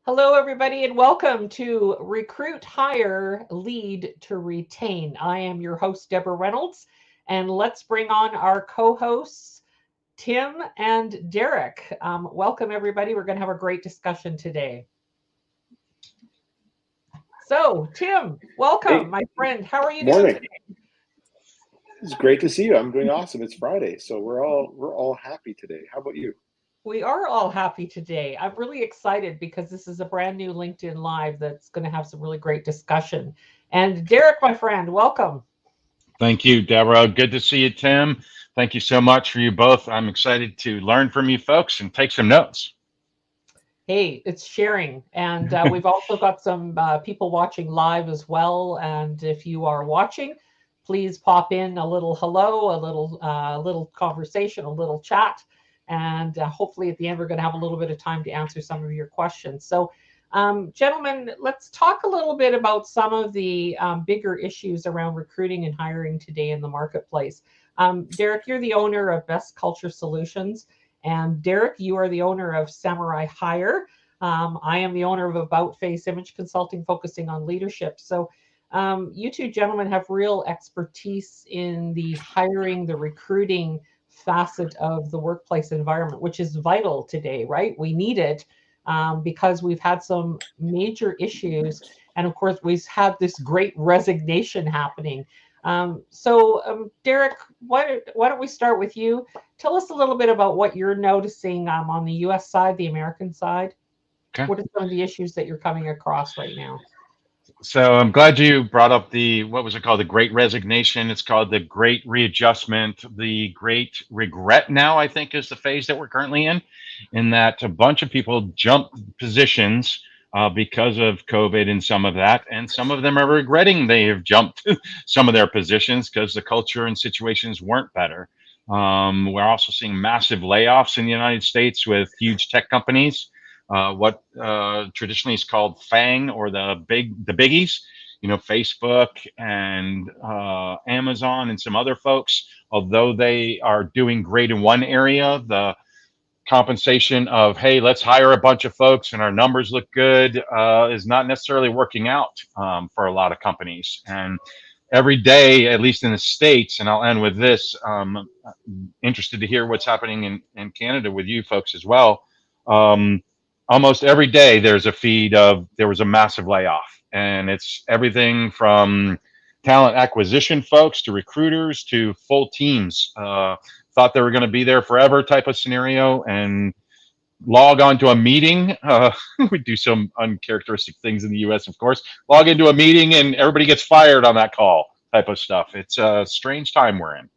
Hello, everybody, and welcome to Recruit, Hire, Lead to Retain. I am your host, Deborah Reynolds, and let's bring on our co hosts, Tim and Derek. Welcome, everybody. We're going to have a great discussion today. So, Tim, welcome, Hey, my friend. How are you doing morning. today? It's great to see you. I'm doing awesome. It's Friday, so we're all happy today. How about you? We are all happy today. I'm really excited because this is a brand new LinkedIn Live that's going to have some really great discussion. And Derek, my friend, welcome. Thank you, Deborah. Good to see you, Tim. Thank you so much for you both. I'm excited to learn from you folks and take some notes. Hey, it's sharing. And we've also got some people watching live as well. And if you are watching, please pop in a little hello, a little conversation, a little chat. And hopefully at the end, we're going to have a little bit of time to answer some of your questions. So, gentlemen, let's talk a little bit about some of the bigger issues around recruiting and hiring today in the marketplace. Derek, you're the owner of Best Culture Solutions. And Derek, you are the owner of Samurai Hire. I am the owner of About Face Image Consulting, focusing on leadership. So, you two gentlemen have real expertise in the hiring, the recruiting facet of the workplace environment, which is vital today, right? We need it because we've had some major issues. And of course, we've had this great resignation happening. Derek, why don't we start with you? Tell us a little bit about what you're noticing on the US side, the American side. Okay. What are some of the issues that you're coming across right now? So I'm glad you brought up what was it called? The Great Resignation. It's called the Great Readjustment. The Great Regret now, I think, is the phase that we're currently in that a bunch of people jumped positions because of COVID and some of that. And some of them are regretting they have jumped some of their positions because the culture and situations weren't better. We're also seeing massive layoffs in the United States with huge tech companies, what traditionally is called FANG, or the biggies, Facebook and Amazon and some other folks. Although they are doing great in one area, the compensation of, hey, let's hire a bunch of folks and our numbers look good, is not necessarily working out for a lot of companies. And every day, at least in the States, and I'll end with this, interested to hear what's happening in Canada with you folks as well. Almost every day there's a feed of there was a massive layoff, and it's everything from talent acquisition folks to recruiters to full teams. Thought they were going to be there forever type of scenario, and log on to a meeting. We do some uncharacteristic things in the US, of course. Log into a meeting and everybody gets fired on that call type of stuff. It's a strange time we're in.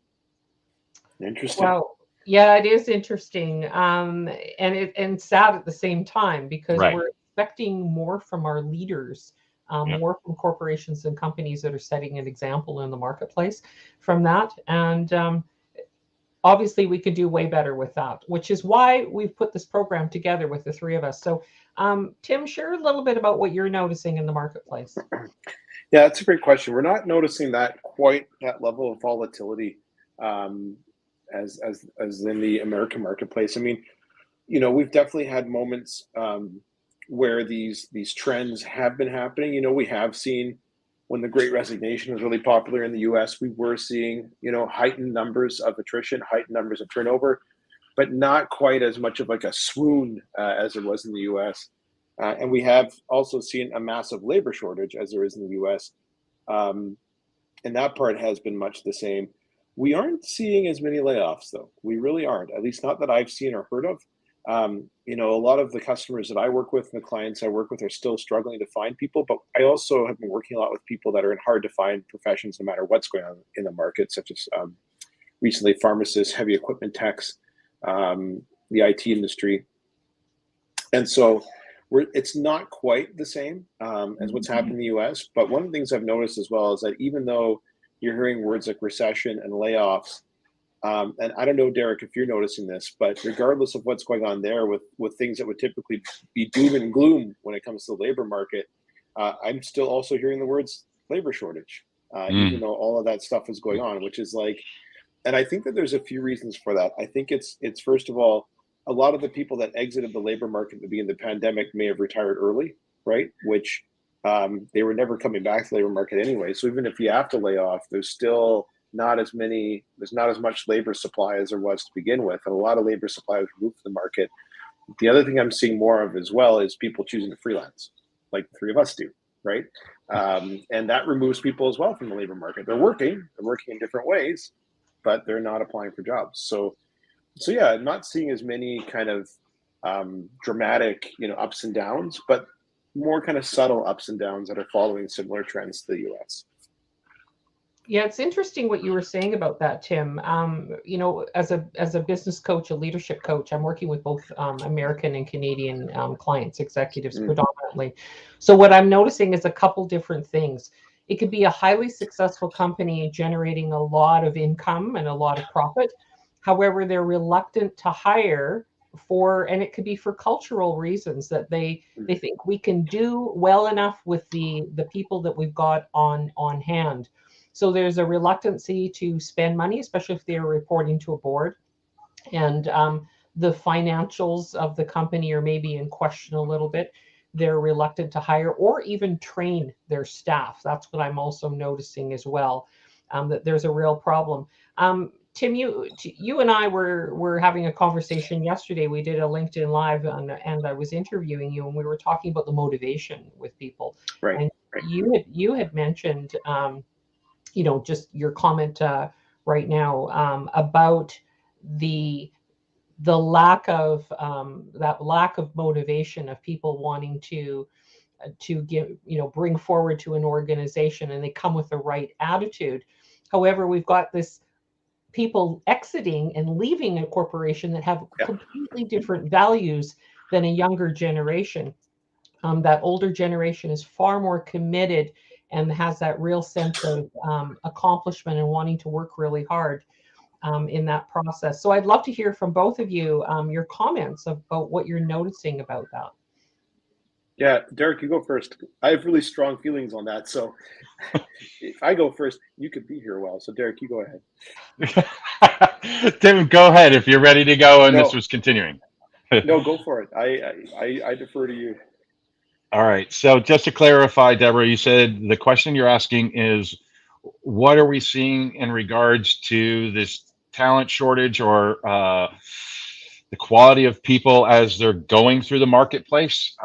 Interesting. Well, yeah, it is interesting, and sad at the same time because Right. we're expecting more from our leaders, Yep. more from corporations and companies that are setting an example in the marketplace from that. And obviously, we could do way better with that, which is why we've put this program together with the three of us. So, Tim, share a little bit about what you're noticing in the marketplace. Yeah, that's a great question. We're not noticing that quite that level of volatility um, as in the American marketplace. I mean, we've definitely had moments where these trends have been happening. We have seen when the Great Resignation was really popular in the U.S., we were seeing heightened numbers of attrition, heightened numbers of turnover, but not quite as much of like a swoon as it was in the U.S. And we have also seen a massive labor shortage as there is in the U.S. Um, and that part has been much the same. We aren't seeing as many layoffs, though. We really aren't, at least not that I've seen or heard of. A lot of the customers that I work with and the clients I work with are still struggling to find people, but I also have been working a lot with people that are in hard to find professions no matter what's going on in the market, such as recently pharmacists, heavy equipment techs, the IT industry. And so it's not quite the same as what's happened in the US. But one of the things I've noticed as well is that even though you're hearing words like recession and layoffs, and I don't know, Derek, if you're noticing this, but regardless of what's going on there with things that would typically be doom and gloom when it comes to the labor market, I'm still also hearing the words labor shortage, even though all of that stuff is going on, which is like, and I think that there's a few reasons for that. I think it's first of all, a lot of the people that exited the labor market at the beginning of the pandemic may have retired early, right? Which they were never coming back to the labor market anyway. So even if you have to lay off, there's not as much labor supply as there was to begin with. And a lot of labor supply was removed from the market. The other thing I'm seeing more of as well is people choosing to freelance, like the three of us do, right? And that removes people as well from the labor market. They're working in different ways, but they're not applying for jobs. So yeah, I'm not seeing as many kind of dramatic, ups and downs, but more kind of subtle ups and downs that are following similar trends to the U.S. Yeah, it's interesting what you were saying about that, Tim. As a business coach, a leadership coach, I'm working with both American and Canadian clients, executives predominantly. So what I'm noticing is a couple different things. It could be a highly successful company generating a lot of income and a lot of profit. However, they're reluctant to hire and it could be for cultural reasons that they think we can do well enough with the people that we've got on hand. So there's a reluctancy to spend money, especially if they're reporting to a board. And the financials of the company are maybe in question a little bit. They're reluctant to hire or even train their staff. That's what I'm also noticing as well, that there's a real problem. Tim, you and I were having a conversation yesterday. We did a LinkedIn Live, and I was interviewing you, and we were talking about the motivation with people. Right. And you had mentioned just your comment right now about the lack of that lack of motivation of people wanting to give bring forward to an organization, and they come with the right attitude. However, we've got this people exiting and leaving a corporation that have completely different values than a younger generation. That older generation is far more committed and has that real sense of accomplishment and wanting to work really hard in that process. So I'd love to hear from both of you your comments about what you're noticing about that. Yeah, Derek, you go first. I have really strong feelings on that. So if I go first, you could be here a while. So Derek, you go ahead. Tim, go ahead if you're ready to go and this No, was continuing. no, go for it. I defer to you. All right. So just to clarify, Deborah, you said the question you're asking is what are we seeing in regards to this talent shortage or the quality of people as they're going through the marketplace?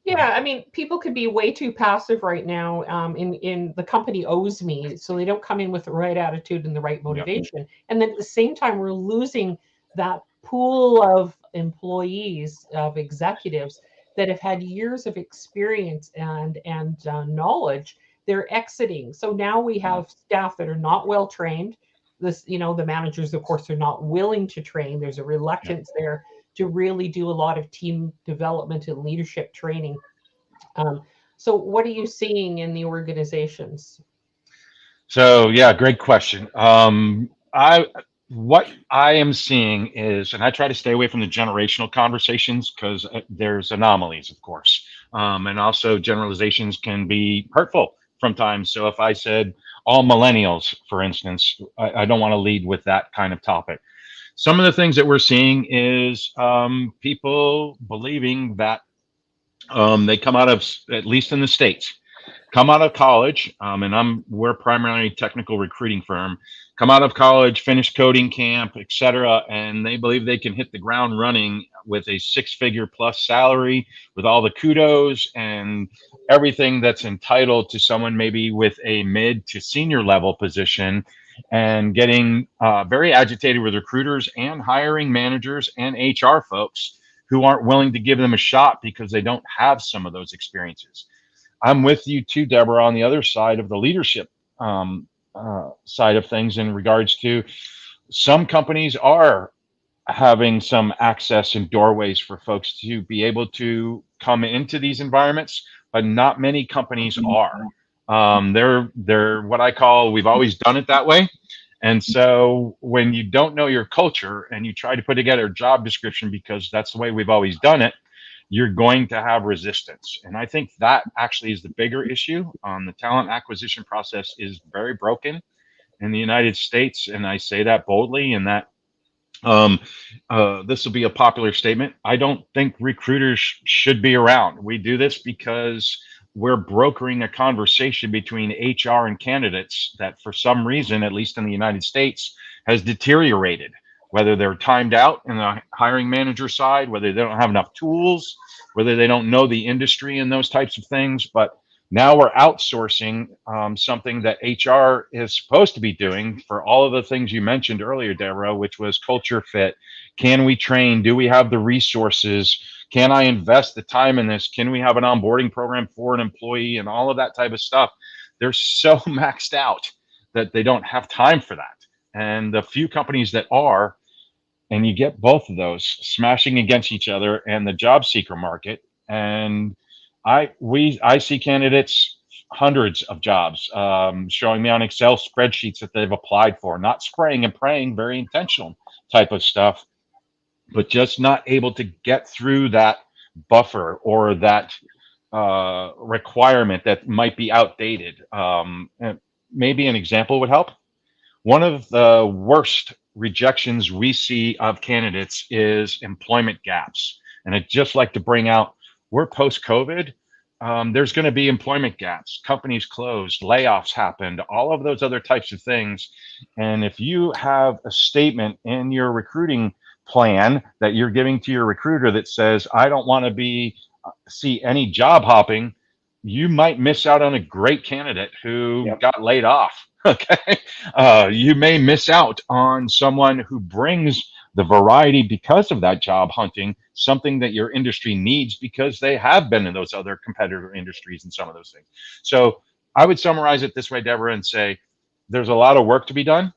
Yeah, I mean, people could be way too passive right now. In the company owes me, so they don't come in with the right attitude and the right motivation. And then at the same time, we're losing that pool of employees, of executives that have had years of experience and knowledge. They're exiting, so now we have staff that are not well trained. The managers, of course, are not willing to train. There's a reluctance there to really do a lot of team development and leadership training. So what are you seeing in the organizations? So yeah, great question. What I am seeing is, and I try to stay away from the generational conversations because there's anomalies, of course, and also generalizations can be hurtful from times. So if I said all millennials, for instance, I don't want to lead with that kind of topic. Some of the things that we're seeing is people believing that they come out of, at least in the States, come out of college, and we're primarily a technical recruiting firm, come out of college, finish coding camp, etc., and they believe they can hit the ground running with a six-figure plus salary, with all the kudos and everything that's entitled to someone maybe with a mid to senior level position, and getting very agitated with recruiters and hiring managers and HR folks who aren't willing to give them a shot because they don't have some of those experiences. I'm with you too, Deborah, on the other side of the leadership side of things in regards to some companies are having some access and doorways for folks to be able to come into these environments, but not many companies are. They're what I call, we've always done it that way. And so when you don't know your culture and you try to put together a job description because that's the way we've always done it, you're going to have resistance. And I think that actually is the bigger issue. The talent acquisition process is very broken in the United States. And I say that boldly, and that Um, this will be a popular statement. I don't think recruiters should be around. We do this because we're brokering a conversation between HR and candidates that, for some reason, at least in the United States, has deteriorated. Whether they're timed out in the hiring manager side, whether they don't have enough tools, whether they don't know the industry and those types of things. But now we're outsourcing something that HR is supposed to be doing for all of the things you mentioned earlier, Deborah, which was culture fit. Can we train? Do we have the resources? Can I invest the time in this? Can we have an onboarding program for an employee and all of that type of stuff? They're so maxed out that they don't have time for that. And the few companies that are, and you get both of those smashing against each other and the job seeker market. And I see candidates, hundreds of jobs, showing me on Excel spreadsheets that they've applied for, not spraying and praying, very intentional type of stuff, but just not able to get through that buffer or that requirement that might be outdated. And maybe an example would help. One of the worst rejections we see of candidates is employment gaps. And I'd just like to bring out, we're post COVID. There's going to be employment gaps, companies closed, layoffs happened, all of those other types of things. And if you have a statement in your recruiting plan that you're giving to your recruiter that says, I don't want to see any job hopping, you might miss out on a great candidate who Yep. got laid off. Okay. You may miss out on someone who brings the variety because of that job hunting, something that your industry needs because they have been in those other competitor industries and some of those things. So I would summarize it this way, Deborah, and say there's a lot of work to be done.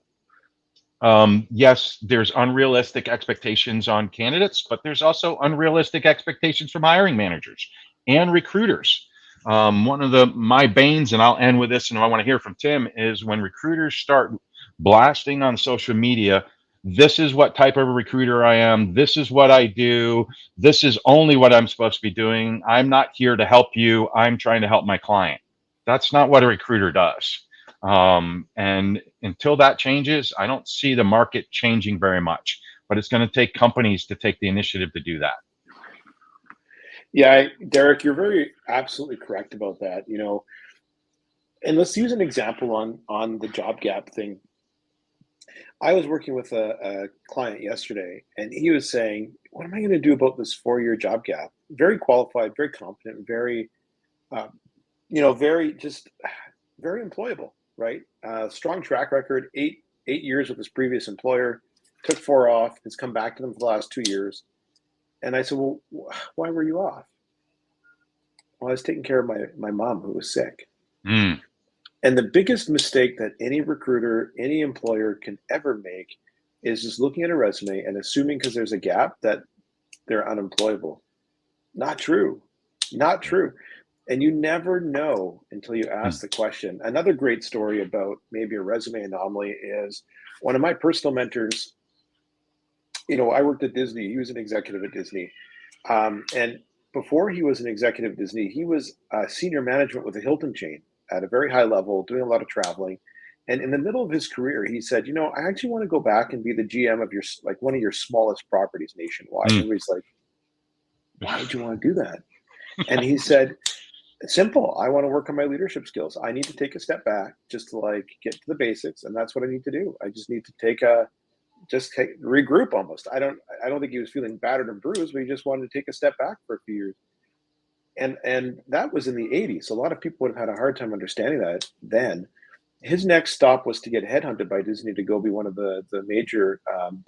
Yes, there's unrealistic expectations on candidates, but there's also unrealistic expectations from hiring managers and recruiters. One of my banes, and I'll end with this, and I want to hear from Tim, is when recruiters start blasting on social media, this is what type of a recruiter I am. This is what I do. This is only what I'm supposed to be doing. I'm not here to help you. I'm trying to help my client. That's not what a recruiter does. And until that changes, I don't see the market changing very much. But it's going to take companies to take the initiative to do that. Yeah, Derek, you're very absolutely correct about that. And let's use an example on the job gap thing. I was working with a client yesterday, and he was saying, "What am I going to do about this 4-year job gap?" Very qualified, very competent, very, uh, very just very employable, right? Strong track record, eight years with his previous employer, took 4 off, has come back to them for the last 2 years. And I said, "Well, why were you off?" "Well, I was taking care of my mom who was sick." Mm. And the biggest mistake that any recruiter, any employer can ever make is just looking at a resume and assuming because there's a gap that they're unemployable. Not true. Not true. And you never know until you Mm. ask the question. Another great story about maybe a resume anomaly is one of my personal mentors. I worked at Disney. He was an executive at Disney. And before he was an executive at Disney, he was senior management with a Hilton chain at a very high level, doing a lot of traveling. And in the middle of his career, he said, "I actually want to go back and be the GM of one of your smallest properties nationwide." And Mm. everybody's like, "Why would you want to do that?" And he said, "Simple. I want to work on my leadership skills. I need to take a step back just to get to the basics, and that's what I need to do. I just need to regroup almost." I don't think he was feeling battered and bruised, but he just wanted to take a step back for a few years. And that was in the 80s. So a lot of people would have had a hard time understanding that then. His next stop was to get headhunted by Disney to go be one of the major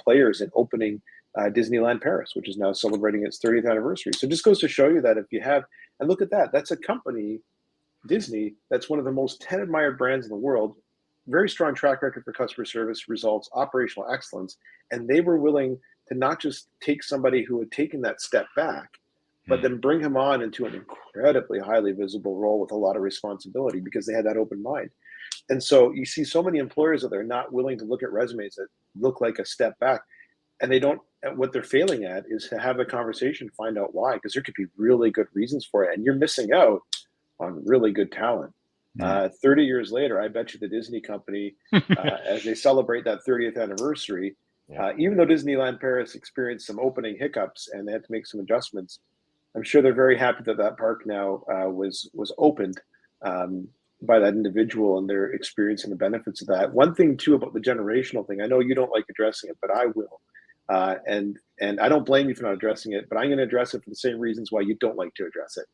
players in opening Disneyland Paris, which is now celebrating its 30th anniversary. So it just goes to show you that if you have, and look at that, that's a company, Disney, that's one of the most 10 admired brands in the world, very strong track record for customer service results, operational excellence, and they were willing to not just take somebody who had taken that step back, but Mm. then bring him on into an incredibly highly visible role with a lot of responsibility because they had that open mind. And so you see so many employers that are not willing to look at resumes that look like a step back. And they don't, what they're failing at is to have a conversation, find out why, because there could be really good reasons for it. And you're missing out on really good talent. Mm. 30 years later, I bet you the Disney company, as they celebrate that 30th anniversary, Even though Disneyland Paris experienced some opening hiccups and they had to make some adjustments, I'm sure they're very happy that that park now was opened by that individual, and they're experiencing the benefits of that. One thing too about the generational thing, I know you don't like addressing it, but I will, and I don't blame you for not addressing it, but I'm going to address it for the same reasons why you don't like to address it,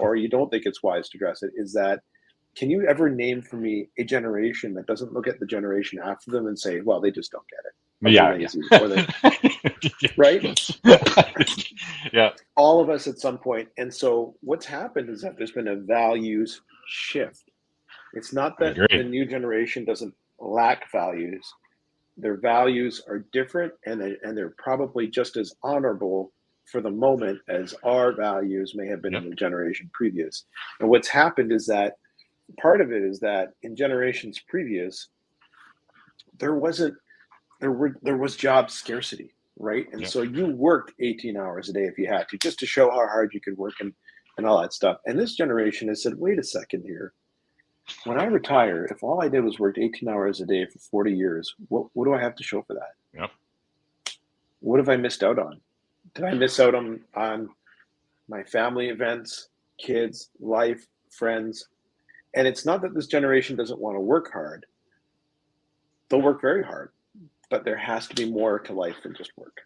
or you don't think it's wise to address it. Is that, can you ever name for me a generation that doesn't look at the generation after them and say, well, they just don't get it? Yeah, lazy, or they, right? Yeah. All of us at some point. And so what's happened is that there's been a values shift. It's not that the new generation doesn't lack values. Their values are different, and they're probably just as honorable for the moment as our values may have been in the generation previous. And what's happened is that part of it is that in generations previous, there was job scarcity, right? And so you worked 18 hours a day if you had to, just to show how hard you could work and all that stuff. And this generation has said, wait a second here. When I retire, if all I did was work 18 hours a day for 40 years, what do I have to show for that? Yep. What have I missed out on? Did I miss out on my family events, kids, life, friends? And it's not that this generation doesn't want to work hard. They'll work very hard, but there has to be more to life than just work.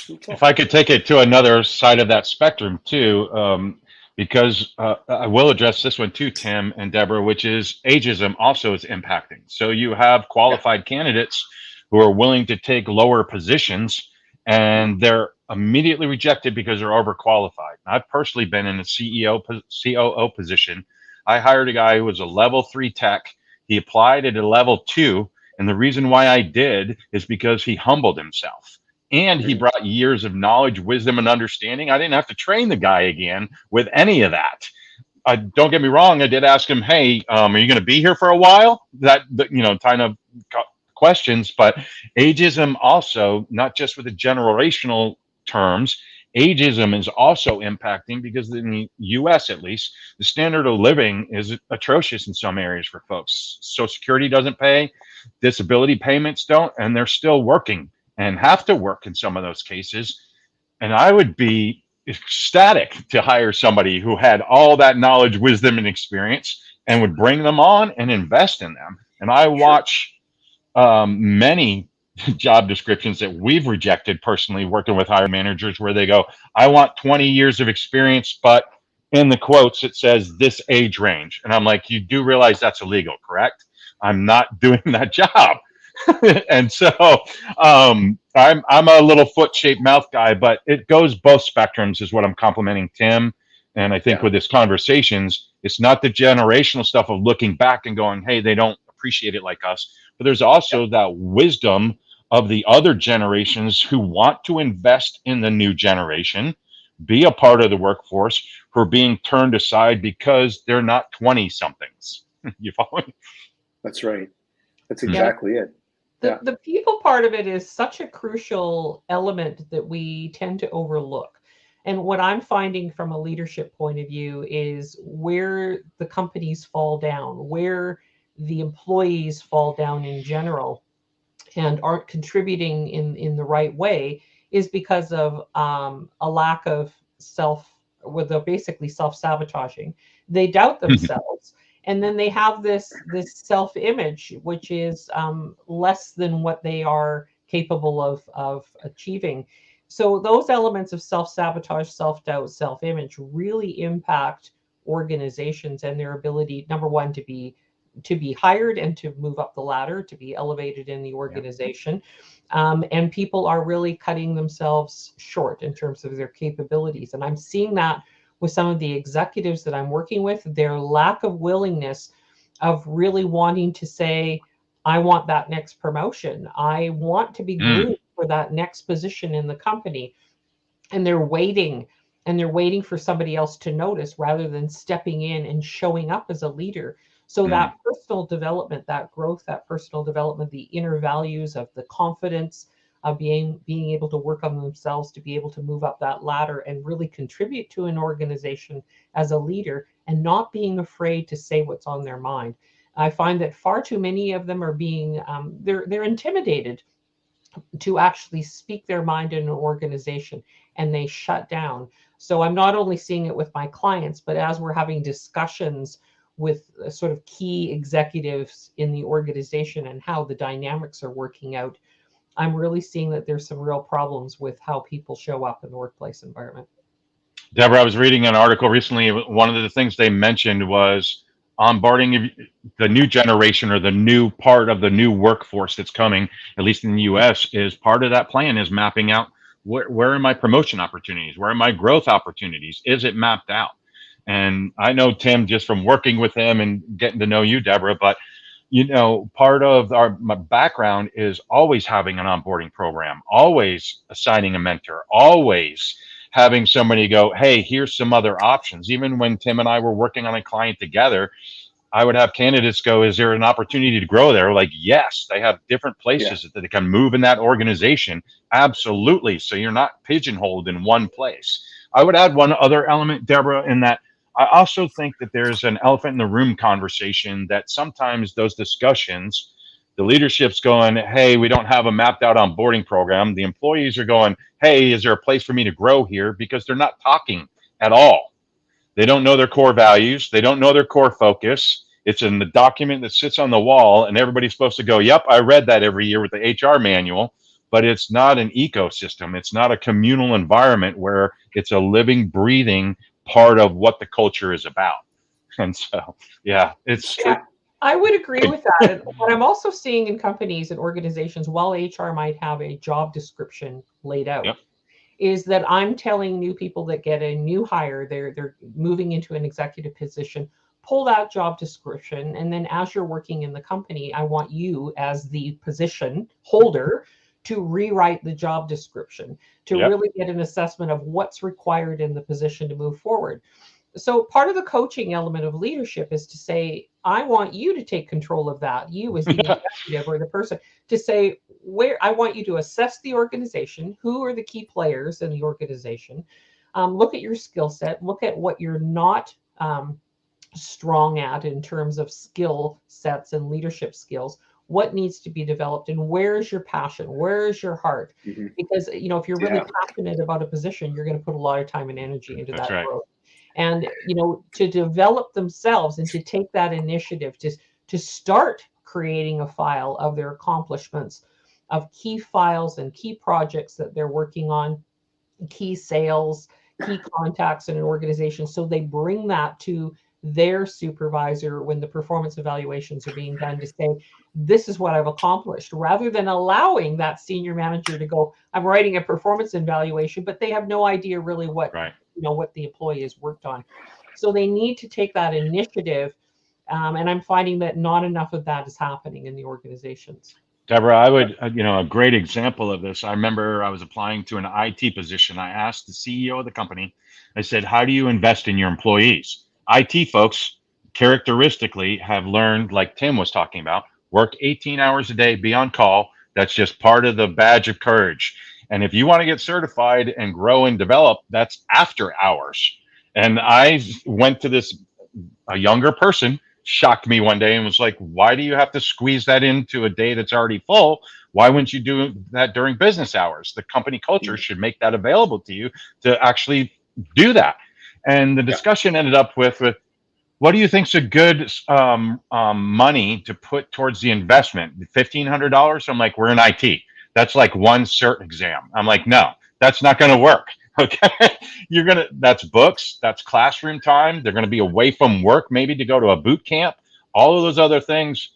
If I could take it to another side of that spectrum too, because I will address this one too, Tim and Deborah, which is ageism also is impacting. So you have qualified candidates who are willing to take lower positions, and they're immediately rejected because they're overqualified. I've personally been in a COO position. I hired a guy who was a level 3 tech. He applied at a level 2, and the reason why I did is because he humbled himself. And he brought years of knowledge, wisdom, and understanding. I didn't have to train the guy again with any of that. Don't get me wrong. I did ask him, "Hey, are you going to be here for a while?" That kind of questions. But ageism also, not just with the generational terms, ageism is also impacting because in the U.S., at least, the standard of living is atrocious in some areas for folks. Social Security doesn't pay, disability payments don't, and they're still working and have to work in some of those cases. And I would be ecstatic to hire somebody who had all that knowledge, wisdom, and experience and would bring them on and invest in them. And I watch many job descriptions that we've rejected personally working with hiring managers where they go, I want 20 years of experience, but in the quotes, it says this age range. And I'm like, you do realize that's illegal, correct? I'm not doing that job. And so I'm a little foot-shaped mouth guy, but it goes both spectrums is what I'm complimenting Tim. And I think with this conversations, it's not the generational stuff of looking back and going, hey, they don't appreciate it like us. But there's also that wisdom of the other generations who want to invest in the new generation, be a part of the workforce, who are being turned aside because they're not 20 somethings. You follow me? That's right. That's exactly it. The people part of it is such a crucial element that we tend to overlook. And what I'm finding from a leadership point of view is where the companies fall down, where the employees fall down in general and aren't contributing in the right way is because of a lack of where they're basically self-sabotaging. They doubt themselves. And then they have this self-image, which is less than what they are capable of achieving. So those elements of self-sabotage, self-doubt, self-image really impact organizations and their ability, number one, to be hired and to move up the ladder, to be elevated in the organization. And people are really cutting themselves short in terms of their capabilities. And I'm seeing that with some of the executives that I'm working with, their lack of willingness of really wanting to say, I want that next promotion. I want to be groomed for that next position in the company. And they're waiting for somebody else to notice rather than stepping in and showing up as a leader. So that personal development, that growth, that personal development, the inner values of the confidence of being able to work on themselves, to be able to move up that ladder and really contribute to an organization as a leader and not being afraid to say what's on their mind. I find that far too many of them are being, they're intimidated to actually speak their mind in an organization, and they shut down. So I'm not only seeing it with my clients, but as we're having discussions with sort of key executives in the organization and how the dynamics are working out, I'm really seeing that there's some real problems with how people show up in the workplace environment. Deborah, I was reading an article recently. One of the things they mentioned was onboarding the new generation, or the new part of the new workforce that's coming, at least in the US, is part of that plan is mapping out where are my promotion opportunities? Where are my growth opportunities? Is it mapped out? And I know Tim just from working with him and getting to know you, Deborah, but part of my background is always having an onboarding program, always assigning a mentor, always having somebody go, hey, here's some other options. Even when Tim and I were working on a client together, I would have candidates go, is there an opportunity to grow there? Like, yes, they have different Yeah. places that they can move in that organization. Absolutely. So you're not pigeonholed in one place. I would add one other element, Deborah, in that I also think that there's an elephant in the room conversation that sometimes those discussions, the leadership's going, hey, we don't have a mapped out onboarding program. The employees are going, hey, is there a place for me to grow here? Because they're not talking at all. They don't know their core values. They don't know their core focus. It's in the document that sits on the wall, and everybody's supposed to go, yep, I read that every year with the HR manual, but it's not an ecosystem. It's not a communal environment where it's a living, breathing part of what the culture is about. And so, yeah, it's Yeah, I would agree with that. And what I'm also seeing in companies and organizations, while HR might have a job description laid yep, out, is that I'm telling new people that get a new hire, they're moving into an executive position, pull that job description, and then as you're working in the company, I want you as the position holder to rewrite the job description to yep, really get an assessment of what's required in the position to move forward. So part of the coaching element of leadership is to say, I want you to take control of that, you as the executive or the person, to say, where I want you to assess the organization, who are the key players in the organization, look at your skill set, look at what you're not strong at in terms of skill sets and leadership skills, what needs to be developed, and where is your passion, where is your heart. Hmm. Because if you're really Yeah. passionate about a position, you're going to put a lot of time and energy into that's that right. growth. And to develop themselves and to take that initiative to start creating a file of their accomplishments, of key files and key projects that they're working on, key sales, key contacts in an organization, so they bring that to their supervisor when the performance evaluations are being done, to say, this is what I've accomplished, rather than allowing that senior manager to go, I'm writing a performance evaluation, but they have no idea really what Right. what the employee has worked on. So they need to take that initiative, and I'm finding that not enough of that is happening in the organizations. Deborah, I would, a great example of this. I remember I was applying to an IT position. I asked the CEO of the company, I said, how do you invest in your employees? IT folks characteristically have learned, like Tim was talking about, work 18 hours a day, be on call. That's just part of the badge of courage. And if you want to get certified and grow and develop, that's after hours. And I went to this a younger person shocked me one day and was like, why do you have to squeeze that into a day that's already full? Why wouldn't you do that during business hours? The company culture Mm. should make that available to you to actually do that. And the Yeah. discussion ended up with what do you think's a good money to put towards the investment? $1,500. I'm like, we're in IT. That's like one cert exam. I'm like, no, that's not going to work. Okay, that's books, that's classroom time. They're gonna be away from work, maybe to go to a boot camp. All of those other things.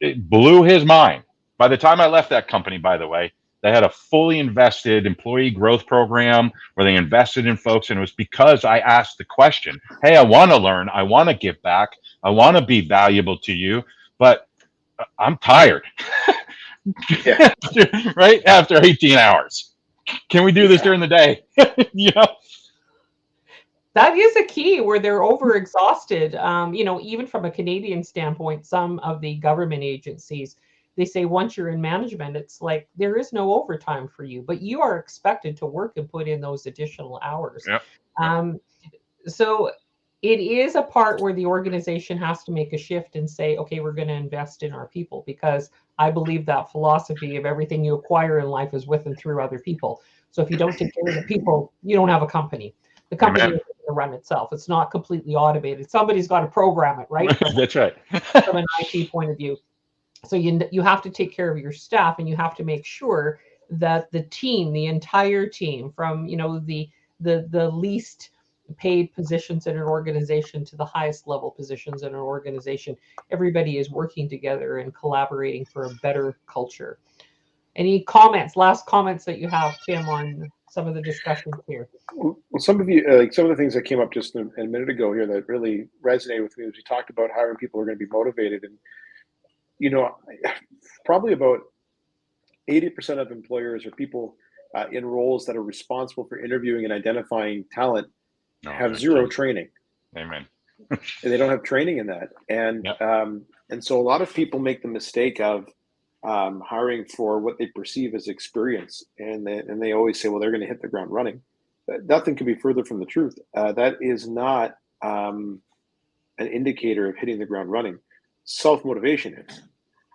It blew his mind. By the time I left that company, by the way, they had a fully invested employee growth program where they invested in folks, and it was because I asked the question, hey, I want to learn, I want to give back, I want to be valuable to you, but I'm tired. Yeah. Right after 18 hours, can we do this Yeah. during the day? you know That is a key where they're overexhausted. Even from a Canadian standpoint, some of the government agencies, they say once you're in management, it's like there is no overtime for you, but you are expected to work and put in those additional hours. Yep. Yep. Um, so it is a part where the organization has to make a shift and say, okay, we're going to invest in our people, because I believe that philosophy of everything you acquire in life is with and through other people. So if you don't take care of the people, you don't have a company. The company Amen. is going to run itself. It's not completely automated. Somebody's got to program it, right? That's right. From an IT point of view. So you have to take care of your staff, and you have to make sure that the team, the entire team, from the least paid positions in an organization to the highest level positions in an organization, everybody is working together and collaborating for a better culture. Any comments, last comments that you have, Tim, on some of the discussions here? Well, some of you, like some of the things that came up just a minute ago here that really resonated with me as we talked about hiring people who are going to be motivated. And, you know, probably about 80% of employers or people in roles that are responsible for interviewing and identifying talent have zero training. Amen. And they don't have training in that. And Yep. and so a lot of people make the mistake of hiring for what they perceive as experience. And they always say, well, they're going to hit the ground running. Nothing could be further from the truth. That is not an indicator of hitting the ground running. Self-motivation is.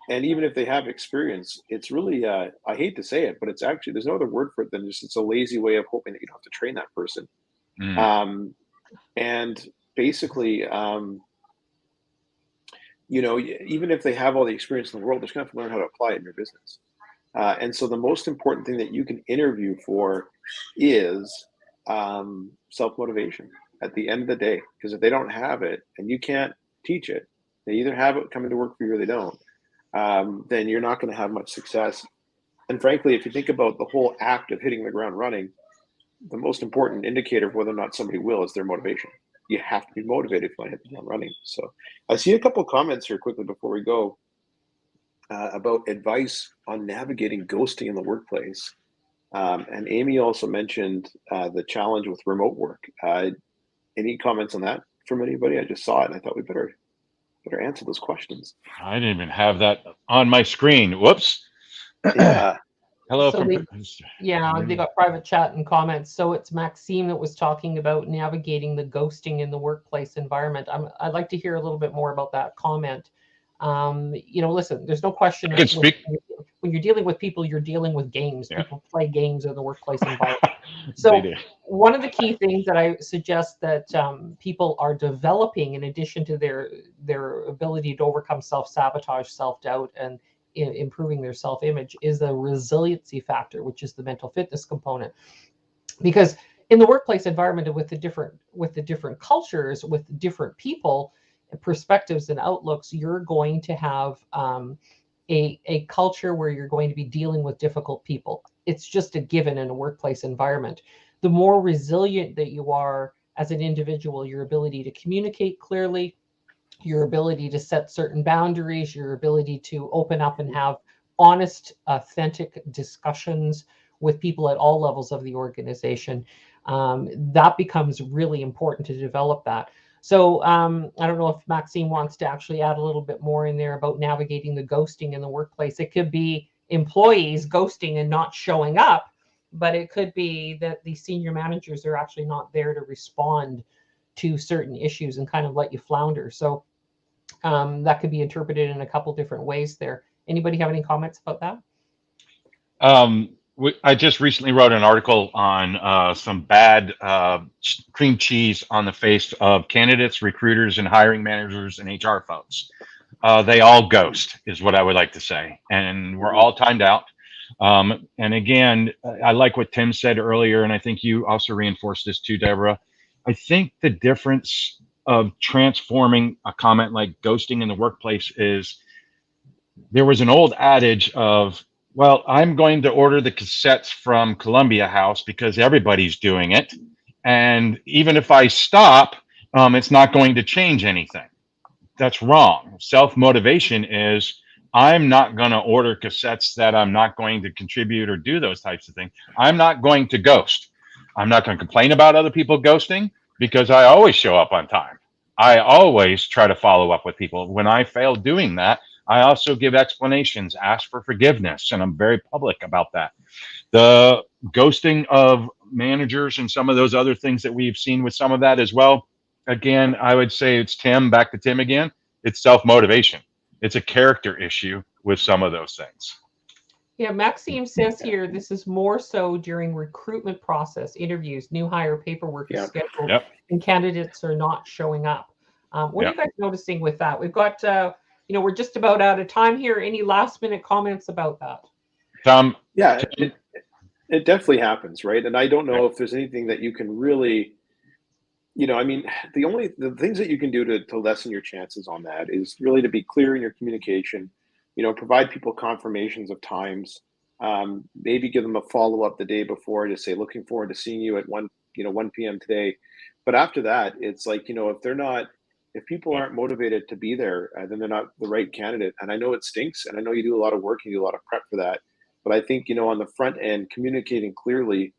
And even if they have experience, it's really, I hate to say it, but it's actually, there's no other word for it than just, it's a lazy way of hoping that you don't have to train that person. And basically, even if they have all the experience in the world, they're going to have to learn how to apply it in your business. And so the most important thing that you can interview for is self-motivation at the end of the day. Because if they don't have it and you can't teach it, they either have it coming to work for you or they don't. Then you're not going to have much success. And frankly, if you think about the whole act of hitting the ground running, the most important indicator of whether or not somebody will is their motivation. You have to be motivated if you want to hit the ground running. So I see a couple of comments here quickly before we go about advice on navigating ghosting in the workplace. And Amy also mentioned the challenge with remote work. Any comments on that from anybody? I just saw it and I thought we better answer those questions. I didn't even have that on my screen. Whoops. Yeah. Hello So from. they got private chat and comments. So it's Maxime that was talking about navigating the ghosting in the workplace environment. I'd like to hear a little bit more about that comment. Listen, there's no question I can speak. when you're dealing with people, you're dealing with games. Yeah. People play games in the workplace environment. They So do. one of the key things that I suggest that people are developing, in addition to their ability to overcome self-sabotage, self-doubt, and improving their self-image, is the resiliency factor, which is the mental fitness component. Because in the workplace environment, with the different cultures, with different people, perspectives and outlooks, you're going to have a culture where you're going to be dealing with difficult people. It's just a given in a workplace environment. The more resilient that you are as an individual, your ability to communicate clearly, your ability to set certain boundaries, your ability to open up and have honest, authentic discussions with people at all levels of the organization, that becomes really important to develop that. So I don't know if Maxine wants to actually add a little bit more in there about navigating the ghosting in the workplace. It could be employees ghosting and not showing up, but it could be that the senior managers are actually not there to respond to certain issues and kind of let you flounder. So that could be interpreted in a couple different ways there. Anybody have any comments about that? I just recently wrote an article on some bad cream cheese on the face of candidates, recruiters, and hiring managers and HR folks. They all ghost, is what I would like to say. And we're all timed out. And again, I like what Tim said earlier, and I think you also reinforced this too, Deborah. I think the difference of transforming a comment like ghosting in the workplace is there was an old adage of, well, I'm going to order the cassettes from Columbia House because everybody's doing it. And even if I stop, it's not going to change anything. That's wrong. Self-motivation is, I'm not going to order cassettes that I'm not going to contribute or do those types of things. I'm not going to ghost. I'm not going to complain about other people ghosting because I always show up on time. I always try to follow up with people. When I fail doing that, I also give explanations, ask for forgiveness, and I'm very public about that. The ghosting of managers and some of those other things that we've seen with some of that as well, again, I would say it's Tim, back to Tim again. It's self-motivation. It's a character issue with some of those things. Yeah, Maxime says here this is more so during recruitment process, interviews, new hire paperwork is Yeah. scheduled, Yep. and candidates are not showing up. What are you Yep. guys noticing with that? We've got, we're just about out of time here. Any last minute comments about that? Tom, Yeah, it definitely happens, right? And I don't know if there's anything that you can really, I mean, the things that you can do to lessen your chances on that is really to be clear in your communication, provide people confirmations of times, maybe give them a follow-up the day before to say, looking forward to seeing you at 1 p.m. today. But after that, it's like, if people aren't motivated to be there, then they're not the right candidate. And I know it stinks, and I know you do a lot of work and you do a lot of prep for that. But I think, on the front end, communicating clearly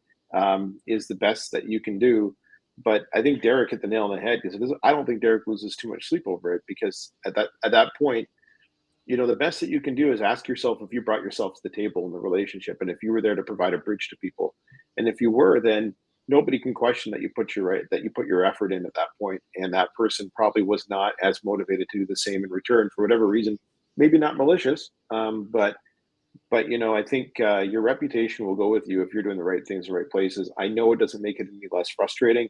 is the best that you can do. But I think Derek hit the nail on the head, because I don't think Derek loses too much sleep over it, because at that point, the best that you can do is ask yourself if you brought yourself to the table in the relationship, and if you were there to provide a bridge to people. And if you were, then nobody can question that you put your effort in at that point, and that person probably was not as motivated to do the same in return for whatever reason, maybe not malicious, but I think your reputation will go with you if you're doing the right things in the right places. I know it doesn't make it any less frustrating,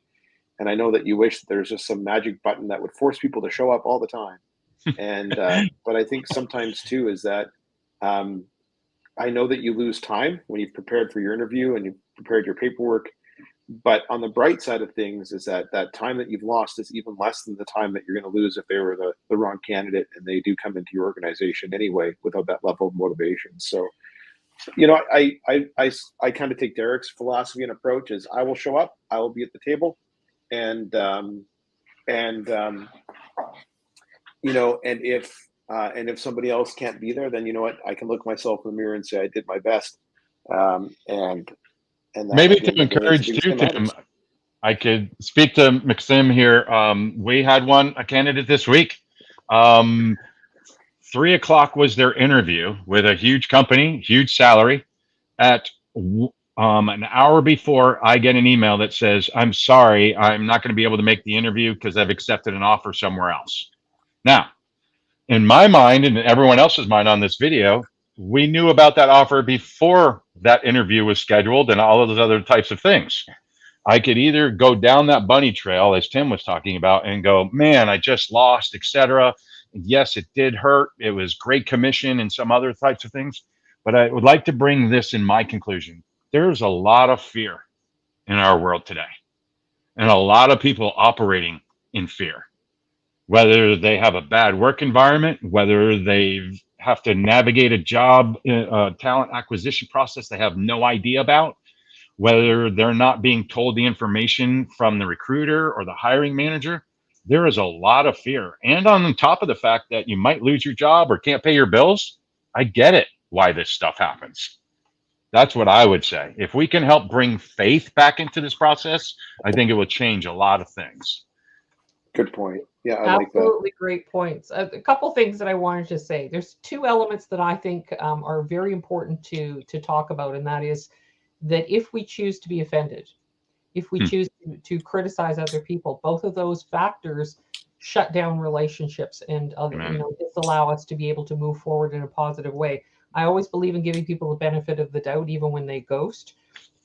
and I know that you wish that there's just some magic button that would force people to show up all the time. And but I think sometimes too is that I know that you lose time when you've prepared for your interview and you've prepared your paperwork. But on the bright side of things is that time that you've lost is even less than the time that you're going to lose if they were the wrong candidate and they do come into your organization anyway without that level of motivation. So, I kind of take Derek's philosophy and approach is I will show up, I will be at the table, and if somebody else can't be there, then you know what, I can look myself in the mirror and say I did my best, and that, maybe at the to end of the day, it's encourage the too, biggest thing that Tim, matters. I could speak to Maxim here. We had a candidate this week. 3:00 was their interview with a huge company, huge salary. At an hour before, I get an email that says, "I'm sorry, I'm not going to be able to make the interview because I've accepted an offer somewhere else." Now, in my mind and everyone else's mind on this video, we knew about that offer before that interview was scheduled and all of those other types of things. I could either go down that bunny trail, as Tim was talking about, and go, man, I just lost, etc. Yes, it did hurt. It was great commission and some other types of things. But I would like to bring this in my conclusion. There's a lot of fear in our world today, and a lot of people operating in fear, whether they have a bad work environment, whether they have to navigate a job, talent acquisition process they have no idea about, whether they're not being told the information from the recruiter or the hiring manager. There is a lot of fear. And on top of the fact that you might lose your job or can't pay your bills, I get it why this stuff happens. That's what I would say. If we can help bring faith back into this process, I think it will change a lot of things. Good point. Yeah, I like that. Absolutely great points. A couple things that I wanted to say. There's two elements that I think are very important to talk about, and that is that if we choose to be offended, if we choose to criticize other people, both of those factors shut down relationships and disallow us to be able to move forward in a positive way. I always believe in giving people the benefit of the doubt, even when they ghost,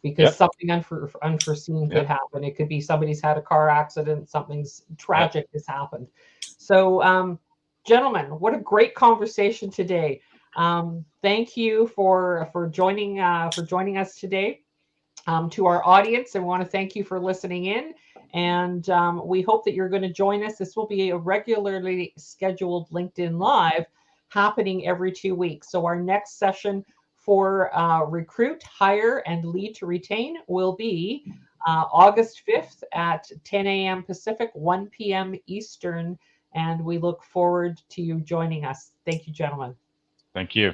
because something unforeseen could happen. It could be somebody's had a car accident, something's tragic has happened. So, gentlemen, what a great conversation today. Thank you for joining us today. To our audience, I want to thank you for listening in, and we hope that you're going to join us. This will be a regularly scheduled LinkedIn Live happening every 2 weeks. So our next session for Recruit, Hire, and Lead to Retain will be August 5th at 10 a.m. Pacific, 1 p.m. Eastern, and we look forward to you joining us. Thank you, gentlemen. Thank you.